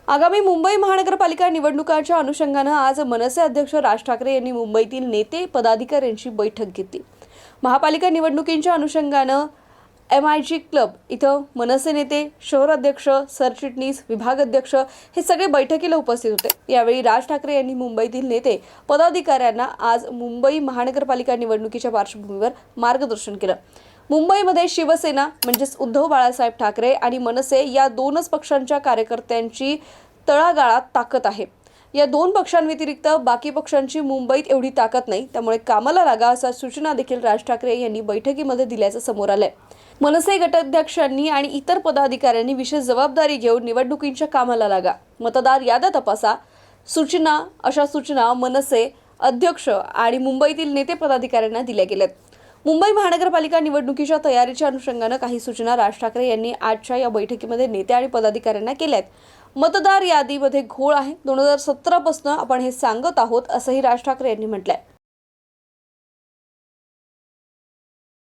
आगामी मुंबई महानगरपालिका निवडणुकांच्या अनुषंगानं आज मनसे अध्यक्ष राज ठाकरे यांनी मुंबईतील नेते पदाधिकाऱ्यांची बैठक घेतली। महापालिका निवडणुकींच्या अनुषंगानं MIG क्लब इथं मनसे नेते, शहर अध्यक्ष, सरचिटणीस, विभाग अध्यक्ष हे सगळे बैठकीला उपस्थित होते। यावेळी राज ठाकरे यांनी मुंबईतील नेते पदाधिकाऱ्यांना आज मुंबई महानगरपालिका निवडणुकीच्या पार्श्वभूमीवर मार्गदर्शन केलं। मुंबईमध्ये शिवसेना म्हणजेच उद्धव बाळासाहेब ठाकरे आणि मनसे या दोनच पक्षांच्या कार्यकर्त्यांची तळागाळात ताकद आहे। या दोन पक्षांव्यतिरिक्त बाकी पक्षांची मुंबईत एवढी ताकद नाही, त्यामुळे कामाला लागा अशा सूचना देखील राज ठाकरे यांनी बैठकीमध्ये दिल्याचं समोर आलंय। मनसे गटाध्यक्षांनी आणि इतर पदाधिकाऱ्यांनी विशेष जबाबदारी घेऊन निवडणुकीच्या कामाला लागा, मतदार याद्या तपासा, अशा सूचना मनसे अध्यक्ष आणि मुंबईतील नेते पदाधिकाऱ्यांना दिल्या गेल्यात। मुंबई महानगरपालिका निवडणुकीच्या तयारीच्या अनुषंगानं काही सूचना राज ठाकरे यांनी आजच्या या बैठकीमध्ये नेते आणि पदाधिकाऱ्यांना केल्यात। मतदार यादीमध्ये घोळ आहे, 2017 पासून आपण हे सांगत आहोत असंही राज ठाकरे यांनी म्हटलंय।